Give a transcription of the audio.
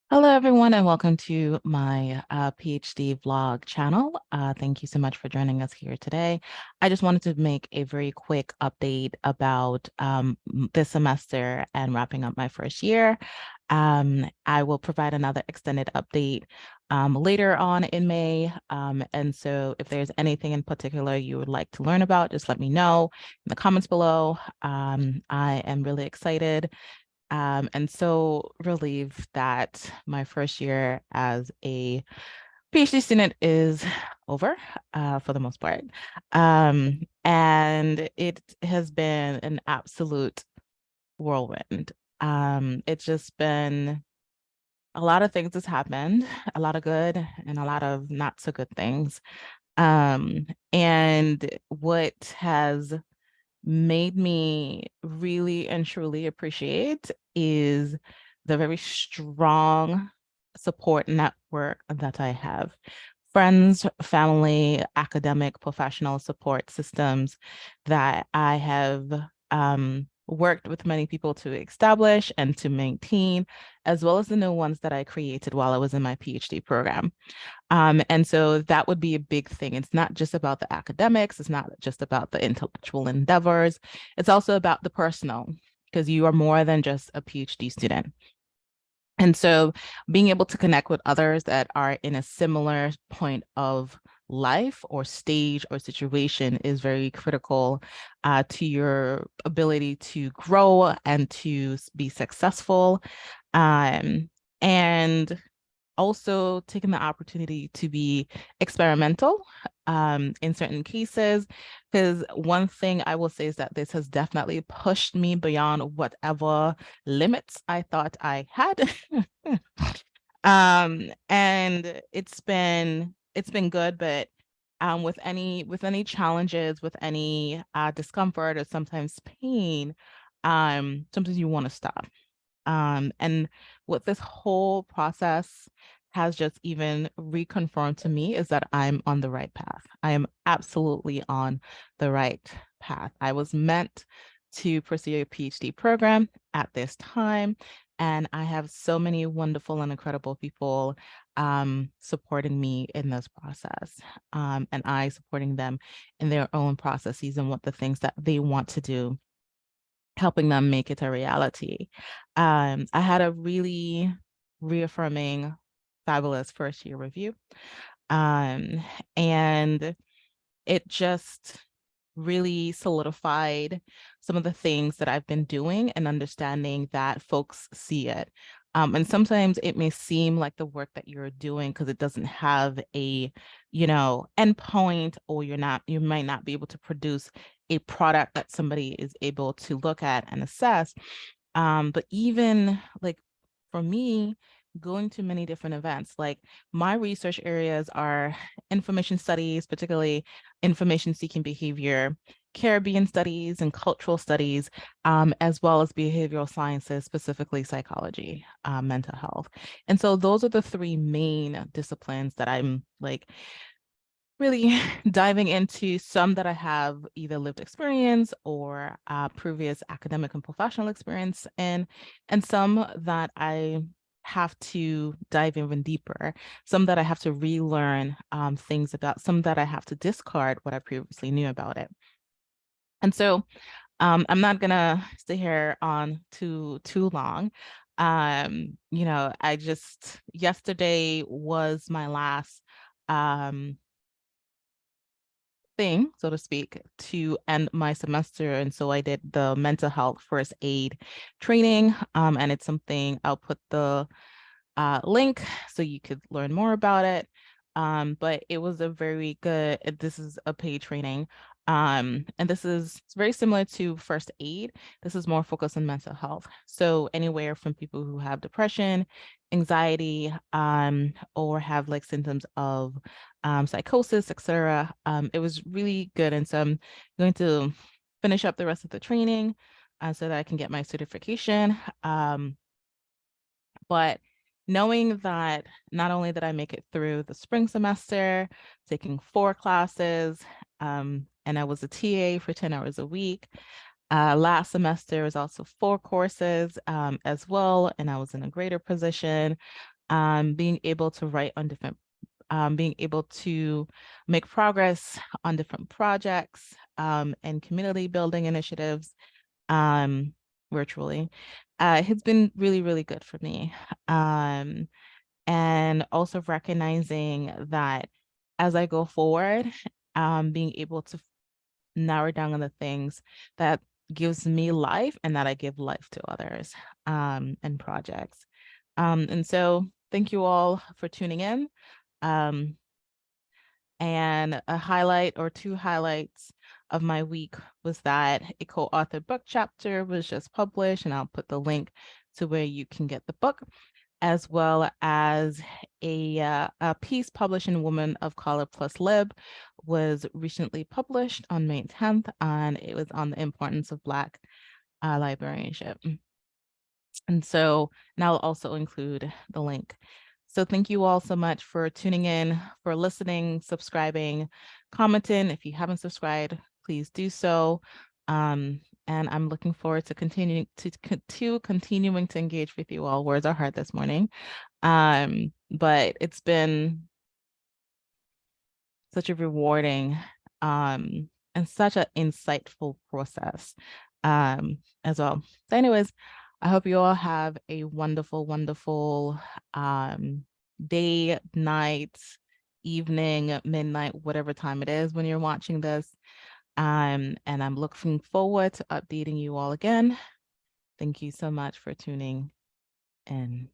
Hello, everyone, and welcome to my PhD vlog channel. Thank you so much for joining us here today. I just wanted to make a very quick update about this semester and wrapping up my first year. I will provide another extended update later on in May. And so if there's anything in particular you would like to learn about, just let me know in the comments below. I am really excited and so relieved that my first year as a PhD student is over for the most part. And it has been an absolute whirlwind. It's just been a lot of things has happened, a lot of good and a lot of not so good things. And what has made me really and truly appreciate is the very strong support network that I have. Friends, family, academic, professional support systems that I have worked with many people to establish and to maintain, as well as the new ones that I created while I was in my PhD program. And so that would be a big thing. It's not just about the academics, it's not just about the intellectual endeavors, it's also about the personal, because you are more than just a PhD student. And so being able to connect with others that are in a similar point of life or stage or situation is very critical to your ability to grow and to be successful. And also taking the opportunity to be experimental in certain cases, because one thing I will say is that this has definitely pushed me beyond whatever limits I thought I had. And it's been good, but with any challenges, with any discomfort or sometimes pain, sometimes you want to stop. And what this whole process has just even reconfirmed to me is that I'm on the right path. I am absolutely on the right path. I was meant to pursue a PhD program at this time, and I have so many wonderful and incredible people supporting me in this process, and I supporting them in their own processes and what the things that they want to do, helping them make it a reality. I had a really reaffirming, fabulous first year review. And it just really solidified some of the things that I've been doing and understanding that folks see it. And sometimes it may seem like the work that you're doing, because it doesn't have a, endpoint, or you might not be able to produce a product that somebody is able to look at and assess. But even like for me, going to many different events, like my research areas are information studies, particularly information seeking behavior, Caribbean studies and cultural studies, as well as behavioral sciences, specifically psychology, mental health. And so those are the three main disciplines that I'm like really diving into, some that I have either lived experience or previous academic and professional experience in, and some that I have to dive even deeper, some that I have to relearn things about, some that I have to discard what I previously knew about it. And so I'm not gonna stay here on too long. I just, yesterday was my last thing, so to speak, to end my semester. And so I did the mental health first aid training. And it's something, I'll put the link so you could learn more about it. But it was a very good, this is a paid training. And this is very similar to first aid. This is more focused on mental health. So anywhere from people who have depression, anxiety, or have like symptoms of psychosis, etc. It was really good. And so I'm going to finish up the rest of the training so that I can get my certification. But knowing that not only did I make it through the spring semester, taking 4 classes, and I was a TA for 10 hours a week. Last semester was also 4 courses as well, and I was in a greater position. being able to write on different, being able to make progress on different projects and community building initiatives virtually has been really, really good for me. And also recognizing that as I go forward, being able to narrow down on the things that gives me life and that I give life to others and projects. And so thank you all for tuning in. And a highlight or two highlights of my week was that a co-authored book chapter was just published, and I'll put the link to where you can get the book, as well as a piece published in Women of Color Plus Lib was recently published on May 10th, and it was on the importance of Black librarianship. And so now I'll also include the link. So thank you all so much for tuning in, for listening, subscribing, commenting. If you haven't subscribed, please do so. And I'm looking forward to continuing to engage with you all. Words are hard this morning. But it's been such a rewarding and such an insightful process as well. So anyways, I hope you all have a wonderful, wonderful day, night, evening, midnight, whatever time it is when you're watching this. And I'm looking forward to updating you all again. Thank you so much for tuning in.